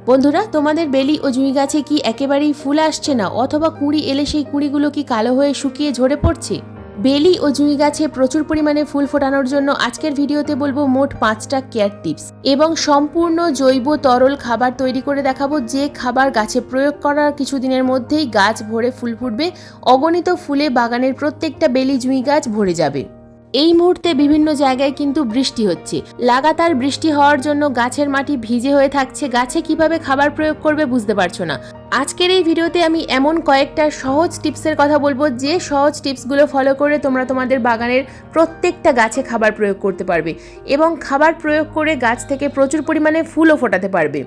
বন্ধুরা, তোমাদের বেলি ও জুঁই গাছে কি একেবারেই ফুল আসছে না, অথবা কুঁড়ি এলে সেই কুঁড়িগুলো কি কালো হয়ে শুকিয়ে ঝরে পড়ছে? বেলি ও জুঁই গাছে প্রচুর পরিমাণে ফুল ফোটানোর জন্য আজকের ভিডিওতে বলবো মোট 5টা কেয়ার টিপস এবং সম্পূর্ণ জৈব তরল খাবার তৈরি করে দেখাবো, যে খাবার গাছে প্রয়োগ করার কিছুদিনের মধ্যেই গাছ ভরে ফুল ফুটবে। অগণিত ফুলে বাগানের প্রত্যেকটা বেলি জুঁই গাছ ভরে যাবে। এই মুহূর্তে বিভিন্ন জায়গায় কিন্তু বৃষ্টি হচ্ছে। লাগাতার বৃষ্টি হওয়ার জন্য গাছের মাটি ভিজে হয়ে থাকছে। গাছে কিভাবে খাবার প্রয়োগ করবে বুঝতে পারছো না। আজকের এই ভিডিওতে আমি এমন কয়েকটা সহজ টিপসের কথা বলবো, যে সহজ টিপসগুলো ফলো করে তোমরা তোমাদের বাগানের প্রত্যেকটা গাছে খাবার প্রয়োগ করতে পারবে এবং খাবার প্রয়োগ করে গাছ থেকে প্রচুর পরিমাণে ফুলও ফোটাতে পারবে।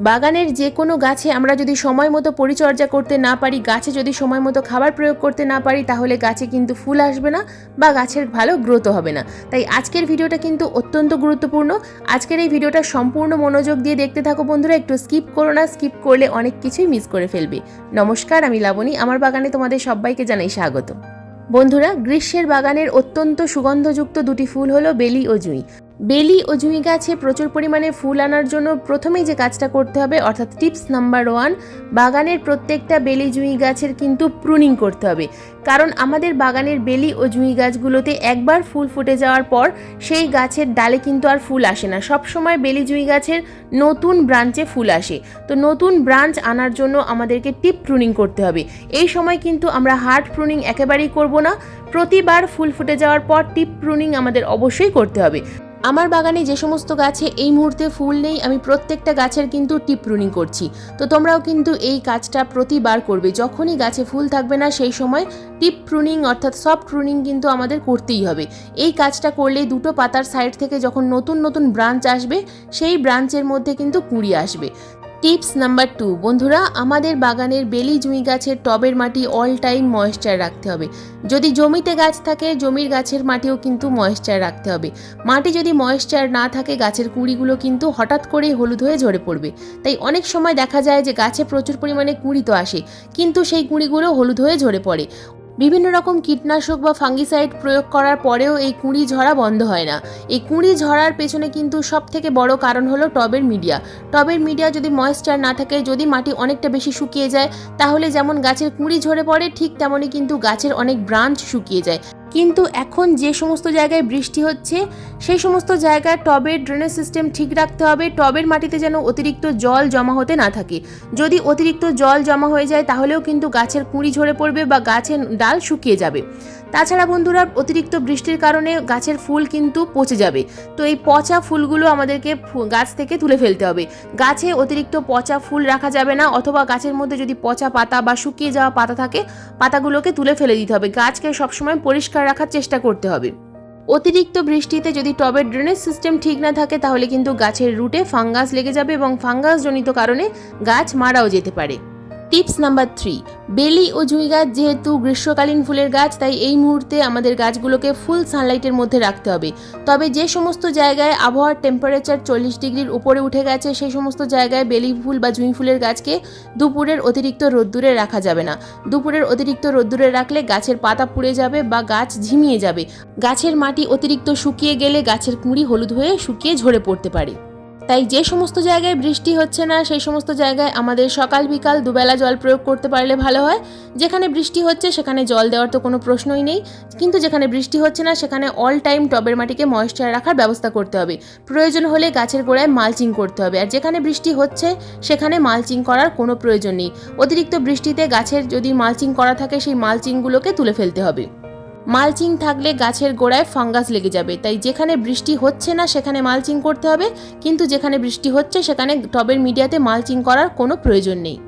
বাগানের যে কোনো গাছে আমরা যদি সময় মতো পরিচর্যা করতে না পারি, গাছে যদি সময় মতো খাবার প্রয়োগ করতে না পারি, তাহলে গাছে কিন্তু ফুল আসবে না বা গাছের ভালো গ্রোথ হবে না। তাই আজকের ভিডিওটা কিন্তু অত্যন্ত গুরুত্বপূর্ণ। আজকের এই ভিডিওটা সম্পূর্ণ মনোযোগ দিয়ে দেখতে থাকো বন্ধুরা, একটু স্কিপ করো না, স্কিপ করলে অনেক কিছুই মিস করে ফেলবে। নমস্কার, আমি লাবণী, আমার বাগানে তোমাদের সবাইকে জানাই স্বাগত। বন্ধুরা, গ্রীষ্মের বাগানের অত্যন্ত সুগন্ধযুক্ত দুটি ফুল হলো বেলি ও জুঁই। বেলি ও জুঁই গাছে প্রচুর পরিমাণে ফুল আনার জন্য প্রথমেই যে কাজটা করতে হবে, অর্থাৎ টিপস নাম্বার 1, বাগানের প্রত্যেকটা বেলি জুঁই গাছের কিন্তু প্রুনিং করতে হবে। কারণ আমাদের বাগানের বেলি ও জুঁই গাছগুলোতে একবার ফুল ফুটে যাওয়ার পর সেই গাছের ডালে কিন্তু আর ফুল আসে না। সবসময় বেলি জুঁই গাছের নতুন ব্রাঞ্চে ফুল আসে। তো নতুন ব্রাঞ্চ আনার জন্য আমাদেরকে টিপ প্রুনিং করতে হবে। এই সময় কিন্তু আমরা হার্ড প্রুনিং একেবারেই করব না। প্রতিবার ফুল ফুটে যাওয়ার পর টিপ প্রুনিং আমাদের অবশ্যই করতে হবে। আমার বাগানে যে সমস্ত গাছে এই মুহূর্তে ফুল নেই, আমি প্রত্যেকটা গাছের কিন্তু টিপ প্রুনিং করছি। তো তোমরাও কিন্তু এই কাজটা প্রতিবার করবে। যখনই গাছে ফুল থাকবে না সেই সময় টিপ প্রুনিং অর্থাৎ সফট প্রুনিং কিন্তু আমাদের করতেই হবে। এই কাজটা করলে দুটো পাতার সাইড থেকে যখন নতুন নতুন ব্রাঞ্চ আসবে, সেই ব্রাঞ্চের মধ্যে কিন্তু কুঁড়ি আসবে। টিপস নাম্বার 2, বন্ধুরা, আমাদের বাগানের বেলি জুঁই গাছের টবের মাটি অল টাইম ময়েশ্চার রাখতে হবে। যদি জমিতে গাছ থাকে, জমির গাছের মাটিও কিন্তু ময়েশ্চার রাখতে হবে। মাটি যদি ময়েশ্চার না থাকে, গাছের কুঁড়িগুলো কিন্তু হঠাৎ করেই হলুদ হয়ে ঝরে পড়বে। তাই অনেক সময় দেখা যায় যে গাছে প্রচুর পরিমাণে কুঁড়ি তো আসে, কিন্তু সেই কুঁড়িগুলো হলুদ হয়ে ঝরে পড়ে। বিভিন্ন রকম কীটনাশক বা ফাঙ্গিসাইড প্রয়োগ করার পরেও এই কুঁড়ি ঝরা বন্ধ হয় না। এই কুঁড়ি ঝরার পেছনে কিন্তু সব থেকে বড় কারণ হলো টবের মিডিয়া। টবের মিডিয়া যদি ময়েশ্চার না থাকে, যদি মাটি অনেকটা বেশি শুকিয়ে যায়, তাহলে যেমন গাছের কুঁড়ি ঝরে পড়ে, ঠিক তেমনই কিন্তু গাছের অনেক ব্রাঞ্চ শুকিয়ে যায়। কিন্তু এখন যে সমস্ত জায়গায় বৃষ্টি হচ্ছে, সেই সমস্ত জায়গায় টবের ড্রেনেজ সিস্টেম ঠিক রাখতে হবে। টবের মাটিতে যেন অতিরিক্ত জল জমা হতে না থাকে। যদি অতিরিক্ত জল জমা হয়ে যায়, তাহলেও কিন্তু গাছের কুঁড়ি ঝরে পড়বে বা গাছের ডাল শুকিয়ে যাবে। তাছাড়া বন্ধুরা, অতিরিক্ত বৃষ্টির কারণে গাছের ফুল কিন্তু পচে যাবে। তো এই পচা ফুলগুলো আমাদেরকে গাছ থেকে তুলে ফেলতে হবে। গাছে অতিরিক্ত পচা ফুল রাখা যাবে না, অথবা গাছের মধ্যে যদি পচা পাতা বা শুকিয়ে যাওয়া পাতা থাকে, পাতাগুলোকে তুলে ফেলে দিতে হবে। গাছকে সবসময় পরিষ্কার রাখার চেষ্টা করতে হবে। অতিরিক্ত বৃষ্টিতে যদি টবের ড্রেনেজ সিস্টেম ঠিক না থাকে, তাহলে কিন্তু গাছের রুটে ফাঙ্গাস লেগে যাবে এবং ফাঙ্গাসজনিত কারণে গাছ মারাও যেতে পারে। টিপস নাম্বার 3, বেলি ও জুঁই গাছ যেহেতু গ্রীষ্মকালীন ফুলের গাছ, তাই এই মুহূর্তে আমাদের গাছগুলোকে ফুল সানলাইটের মধ্যে রাখতে হবে। তবে যে সমস্ত জায়গায় আবহাওয়ার টেম্পারেচার 40 ডিগ্রির উপরে উঠে গেছে, সেই সমস্ত জায়গায় বেলি ফুল বা জুঁই ফুলের গাছকে দুপুরের অতিরিক্ত রোদ্দুরে রাখা যাবে না। দুপুরের অতিরিক্ত রোদ্দুরে রাখলে গাছের পাতা পুড়ে যাবে বা গাছ ঝিমিয়ে যাবে। গাছের মাটি অতিরিক্ত শুকিয়ে গেলে গাছের কুঁড়ি হলুদ হয়ে শুকিয়ে ঝরে পড়তে পারে। তাই যে সমস্ত জায়গায় বৃষ্টি হচ্ছে না, সেই সমস্ত জায়গায় আমাদের সকাল বিকাল দুবেলা জল প্রয়োগ করতে পারলে ভালো হয়। যেখানে বৃষ্টি হচ্ছে সেখানে জল দেওয়ার তো কোনো প্রশ্নই নেই, কিন্তু যেখানে বৃষ্টি হচ্ছে না সেখানে অল টাইম টবের মাটিকে ময়েশ্চার রাখার ব্যবস্থা করতে হবে। প্রয়োজন হলে গাছের গোড়ায় মালচিং করতে হবে। আর যেখানে বৃষ্টি হচ্ছে সেখানে মালচিং করার কোনো প্রয়োজন নেই। অতিরিক্ত বৃষ্টিতে গাছের যদি মালচিং করা থাকে, সেই মালচিংগুলোকে তুলে ফেলতে হবে। মালচিং থাকলে গাছের গোড়ায় ফাঙ্গাস লেগে যাবে। তাই যেখানে বৃষ্টি হচ্ছে না সেখানে মালচিং করতে হবে, কিন্তু যেখানে বৃষ্টি হচ্ছে সেখানে টবের মিডিয়াতে মালচিং করার কোনো প্রয়োজন নেই।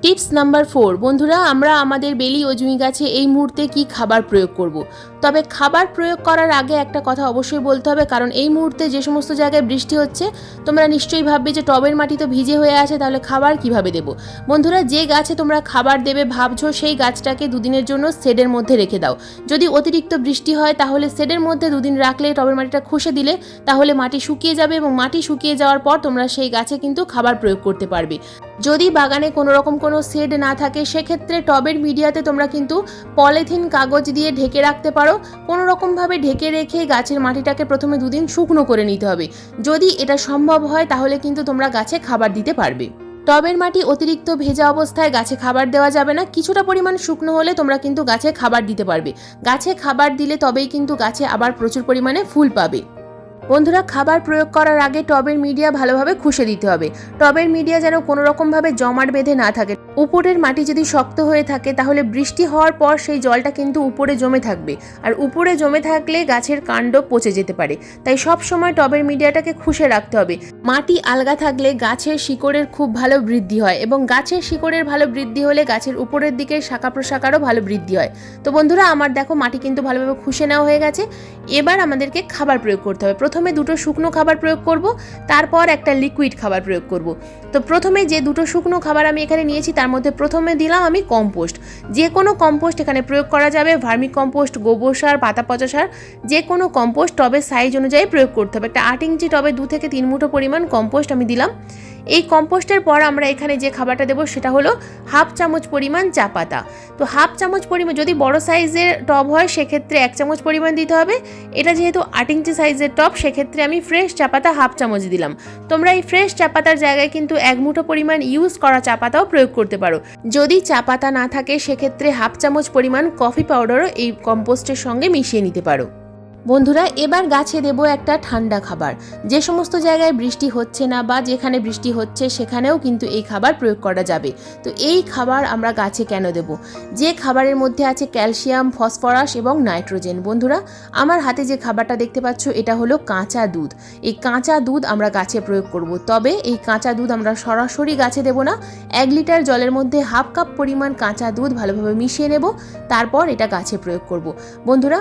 টিপস নাম্বার 4, বন্ধুরা, আমরা আমাদের বেলি ও জুঁই গাছে এই মুহূর্তে কি খাবার প্রয়োগ করব। তবে খাবার প্রয়োগ করার আগে একটা কথা অবশ্যই বলতে হবে, কারণ এই মুহূর্তে যে সমস্ত জায়গায় বৃষ্টি হচ্ছে, তোমরা নিশ্চয়ই ভাববে যে টবের মাটি তো ভিজে হয়ে আছে, তাহলে খাবার কিভাবে দেব। বন্ধুরা, যে গাছে তোমরা খাবার দেবে ভাবছো, সেই গাছটাকে দুদিনের জন্য শেডের মধ্যে রেখে দাও। যদি অতিরিক্ত বৃষ্টি হয়, তাহলে শেডের মধ্যে দুদিন রাখলে, টবের মাটিটা খুশে দিলে, তাহলে মাটি শুকিয়ে যাবে এবং মাটি শুকিয়ে যাওয়ার পর তোমরা সেই গাছে কিন্তু খাবার প্রয়োগ করতে পারবে। যদি বাগানে কোনো রকম কোনো শেড না থাকে, সেক্ষেত্রে টবের মিডিয়াতে তোমরা কিন্তু পলিথিন কাগজ দিয়ে ঢেকে রাখতে পারো। কোনো রকমভাবে ঢেকে রেখে গাছের মাটিটাকে প্রথমে দুদিন শুকনো করে নিতে হবে। যদি এটা সম্ভব হয়, তাহলে কিন্তু তোমরা গাছে খাবার দিতে পারবে। টবের মাটি অতিরিক্ত ভেজা অবস্থায় গাছে খাবার দেওয়া যাবে না, কিছুটা পরিমাণ শুকনো হলে তোমরা কিন্তু গাছে খাবার দিতে পারবে। গাছে খাবার দিলে তবেই কিন্তু গাছে আবার প্রচুর পরিমাণে ফুল পাবে। বন্ধুরা, খাবার প্রয়োগ করার আগে টবের মিডিয়া ভালোভাবে খুশে দিতে হবে। টবের মিডিয়া যেন কোনো রকমভাবে জমাট বেঁধে না থাকে। উপরের মাটি যদি শক্ত হয়ে থাকে তাহলে বৃষ্টি হওয়ার পর সেই জলটা কিন্তু উপরে জমে থাকবে, আর উপরে জমে থাকলে গাছের কাণ্ড পচে যেতে পারে। তাই সব সময় টবের মিডিয়াটাকে খুশে রাখতে হবে। মাটি আলগা থাকলে গাছের শিকড়ের খুব ভালো বৃদ্ধি হয়, এবং গাছের শিকড়ের ভালো বৃদ্ধি হলে গাছের উপরের দিকে শাখা প্রশাখারও ভালো বৃদ্ধি হয়। তো বন্ধুরা, আমার দেখো মাটি কিন্তু ভালোভাবে খুশে নেওয়া হয়ে গেছে। এবার আমাদেরকে খাবার প্রয়োগ করতে হবে। প্রথমে দুটো শুকনো খাবার প্রয়োগ করব, তারপর একটা লিকুইড খাবার প্রয়োগ করব। তো প্রথমে যে দুটো শুকনো খাবার আমি এখানে নিয়েছি তার মধ্যে প্রথমে দিলাম আমি কম্পোস্ট। যে কোনো কম্পোস্ট এখানে প্রয়োগ করা যাবে, ভার্মি কম্পোস্ট, গোবর সার, পাতা পচা সার, যে কোনো কম্পোস্ট টবের সাইজ অনুযায়ী প্রয়োগ করতে হবে। একটা 8 ইঞ্চি টবে 2 থেকে 3 মুঠো পরিমাণ কম্পোস্ট আমি দিলাম। এই কম্পোস্টের পর আমরা এখানে যে খাবারটা দেবো সেটা হলো হাফ চামচ পরিমাণ চা পাতা। তো হাফ চামচ পরিমাণ, যদি বড় সাইজের টব হয় সেক্ষেত্রে 1 চামচ পরিমাণ দিতে হবে। এটা যেহেতু 8 ইঞ্চি সাইজের টব, সেক্ষেত্রে আমি ফ্রেশ চা পাতা হাফ চামচ দিলাম। তোমরা এই ফ্রেশ চা পাতার জায়গায় কিন্তু 1 মুঠো পরিমাণ ইউজ করা চা পাতাও প্রয়োগ করতে পারো। যদি চা পাতা না থাকে সেক্ষেত্রে হাফ চামচ পরিমাণ কফি পাউডারও এই কম্পোস্টের সঙ্গে মিশিয়ে নিতে পারো। বন্ধুরা, এবার গাছে দেব একটা ঠান্ডা খাবার। যে সমস্ত জায়গায় বৃষ্টি হচ্ছে না বা যেখানে বৃষ্টি হচ্ছে সেখানেও কিন্তু এই খাবার প্রয়োগ করা যাবে। তো এই খাবার আমরা গাছে কেন দেব? যে খাবারের মধ্যে আছে ক্যালসিয়াম, ফসফরাস এবং নাইট্রোজেন। বন্ধুরা, আমার হাতে যে খাবারটা দেখতে পাচ্ছ এটা হলো কাঁচা দুধ। এই কাঁচা দুধ আমরা গাছে প্রয়োগ করব। তবে এই কাঁচা দুধ আমরা সরাসরি গাছে দেব না। 1 লিটার জলের মধ্যে হাফ কাপ পরিমাণ কাঁচা দুধ ভালোভাবে মিশিয়ে নেব, তারপর এটা গাছে প্রয়োগ করব। বন্ধুরা,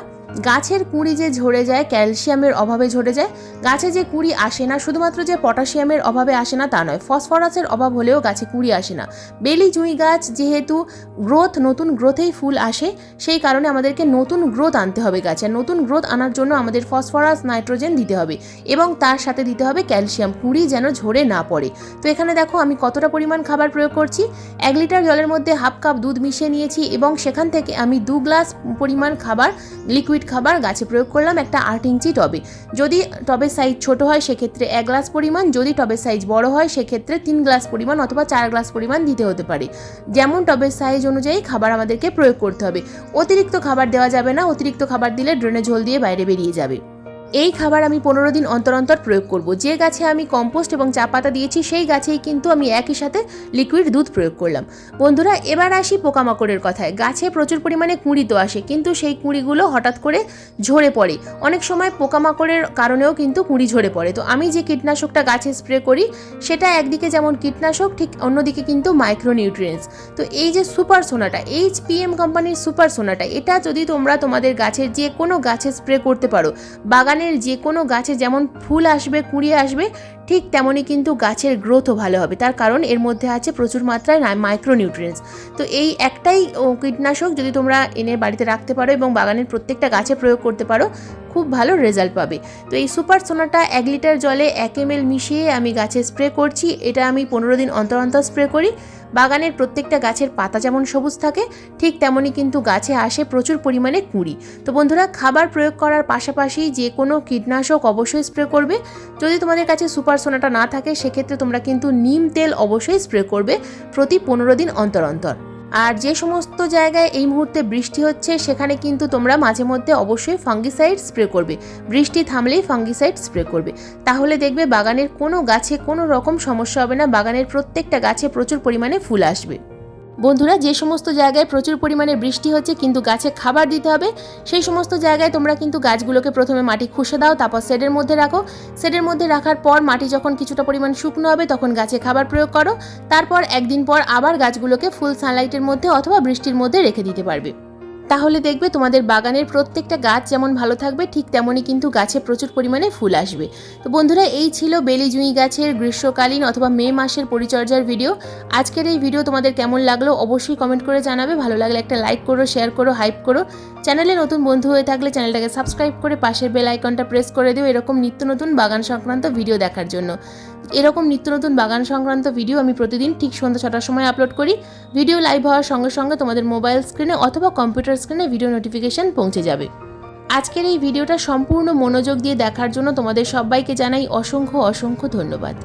গাছের কুঁড়ি যে ঝরে যায় ক্যালসিয়ামের অভাবে ঝরে যায়। গাছে যে কুঁড়ি আসে না শুধুমাত্র যে পটাশিয়ামের অভাবে আসে না তা নয়, ফসফরাসের অভাব হলেও গাছে কুঁড়ি আসে না। বেলি জুঁই গাছ যেহেতু নতুন গ্রোথেই ফুল আসে, সেই কারণে আমাদেরকে নতুন গ্রোথ আনতে হবে গাছে। নতুন গ্রোথ আনার জন্য আমাদের ফসফরাস, নাইট্রোজেন দিতে হবে এবং তার সাথে দিতে হবে ক্যালসিয়াম, কুঁড়ি যেন ঝরে না পড়ে। তো এখানে দেখো আমি কতটা পরিমাণ খাবার প্রয়োগ করছি। 1 লিটার জলের মধ্যে হাফ কাপ দুধ মিশিয়ে নিয়েছি এবং সেখান থেকে আমি 2 গ্লাস পরিমাণ খাবার, লিকুইড খাবার গাছে প্রয়োগ করলাম একটা 8 ইঞ্চি টবে। যদি টবের সাইজ ছোট হয় সেক্ষেত্রে 1 গ্লাস পরিমাণ, যদি টবের সাইজ বড় হয় সেক্ষেত্রে 3 গ্লাস পরিমাণ অথবা 4 গ্লাস পরিমাণ দিতে হতে পারে। যেমন টবের সাইজ অনুযায়ী খাবার আমাদেরকে প্রয়োগ করতে হবে। অতিরিক্ত খাবার দেওয়া যাবে না, অতিরিক্ত খাবার দিলে ড্রেনে জল দিয়ে বাইরে বেরিয়ে যাবে। এই খাবার আমি 15 দিন অন্তর অন্তর প্রয়োগ করব। যে গাছে আমি কম্পোস্ট এবং চা পাতা দিয়েছি সেই গাছেই কিন্তু আমি একই সাথে লিকুইড দুধ প্রয়োগ করলাম। বন্ধুরা, এবার আসি পোকামাকড়ের কথায়। গাছে প্রচুর পরিমাণে কুঁড়ি তো আসে, কিন্তু সেই কুঁড়িগুলো হঠাৎ করে ঝরে পড়ে। অনেক সময় পোকামাকড়ের কারণেও কিন্তু কুঁড়ি ঝরে পড়ে। তো আমি যে কীটনাশকটা গাছে স্প্রে করি সেটা একদিকে যেমন কীটনাশক, ঠিক অন্যদিকে কিন্তু মাইক্রোনিউট্রিয়েন্টস। তো এই যে সুপার সোনাটা, HPM কোম্পানির সুপার সোনাটা, এটা যদি তোমরা তোমাদের গাছের যে কোনো গাছে স্প্রে করতে পারো, বাগানের যে কোনো গাছে যেমন ফুল আসবে, কুঁড়ি আসবে, ঠিক তেমনই কিন্তু গাছের গ্রোথও ভালো হবে। তার কারণ এর মধ্যে আছে প্রচুর মাত্রায় মাইক্রোনিউট্রিয়েন্টস। তো এই একটাই কীটনাশক যদি তোমরা এনে বাড়িতে রাখতে পারো এবং বাগানের প্রত্যেকটা গাছে প্রয়োগ করতে পারো, খুব ভালো রেজাল্ট পাবে। তো এই সুপার সোনাটা 1 লিটার জলে 1 ml মিশিয়ে আমি গাছে স্প্রে করছি। এটা আমি 15 দিন অন্তর অন্তর স্প্রে করি। বাগানের প্রত্যেকটা গাছের পাতা যেমন সবুজ থাকে, ঠিক তেমনই কিন্তু গাছে আসে প্রচুর পরিমাণে কুঁড়ি। তো বন্ধুরা, খাবার প্রয়োগ করার পাশাপাশি যে কোনো কীটনাশক অবশ্যই স্প্রে করবে। যদি তোমাদের কাছে সুপার সোনাটা না থাকে সেক্ষেত্রে তোমরা কিন্তু নিম তেল অবশ্যই স্প্রে করবে প্রতি 15 দিন অন্তর অন্তর। আর যে সমস্ত জায়গায় এই মুহূর্তে বৃষ্টি হচ্ছে সেখানে কিন্তু তোমরা মাঝে মধ্যে অবশ্যই ফাঙ্গিসাইড স্প্রে করবে। বৃষ্টি থামলেই ফাঙ্গিসাইড স্প্রে করবে, তাহলে দেখবে বাগানের কোনো গাছে কোনো রকম সমস্যা হবে না। বাগানের প্রত্যেকটা গাছে প্রচুর পরিমাণে ফুল আসবে। বন্ধুরা, যে সমস্ত জায়গায় প্রচুর পরিমাণে বৃষ্টি হচ্ছে কিন্তু গাছে খাবার দিতে হবে, সেই সমস্ত জায়গায় তোমরা কিন্তু গাছগুলোকে প্রথমে মাটি খুশে দাও, তারপর শেডের মধ্যে রাখো। শেডের মধ্যে রাখার পর মাটি যখন কিছুটা পরিমাণ শুকনো হবে তখন গাছে খাবার প্রয়োগ করো। তারপর একদিন পর আবার গাছগুলোকে ফুল সানলাইটের মধ্যে অথবা বৃষ্টির মধ্যে রেখে দিতে পারবে। তাহলে দেখবে তোমাদের বাগানের প্রত্যেকটা গাছ যেমন ভালো থাকবে, ঠিক তেমনই কিন্তু গাছে প্রচুর পরিমাণে ফুল আসবে। তো বন্ধুরা, এই ছিল বেলি জুঁই গাছের গ্রীষ্মকালীন অথবা মে মাসের পরিচর্যার ভিডিও। আজকের এই ভিডিও তোমাদের কেমন লাগলো অবশ্যই কমেন্ট করে জানাবে। ভালো লাগলে একটা লাইক করো, শেয়ার করো, হাইপ করো। চ্যানেলে নতুন বন্ধু হয়ে থাকলে চ্যানেলটাকে সাবস্ক্রাইব করে পাশের বেল আইকনটা প্রেস করে দিও এরকম নিত্য নতুন বাগান সংক্রান্ত ভিডিও দেখার জন্য। এরকম নিত্য নতুন বাগান সংক্রান্ত ভিডিও আমি প্রতিদিন ঠিক সন্ধ্যা 6টার সময় আপলোড করি। ভিডিও লাইভ হওয়ার সঙ্গে সঙ্গে তোমাদের মোবাইল স্ক্রিনে অথবা কম্পিউটার স্ক্রিনে ভিডিও নোটিফিকেশন পৌঁছে যাবে। আজকের এই ভিডিওটা সম্পূর্ণ মনোযোগ দিয়ে দেখার জন্য তোমাদের সবাইকে জানাই অসংখ্য অসংখ্য ধন্যবাদ।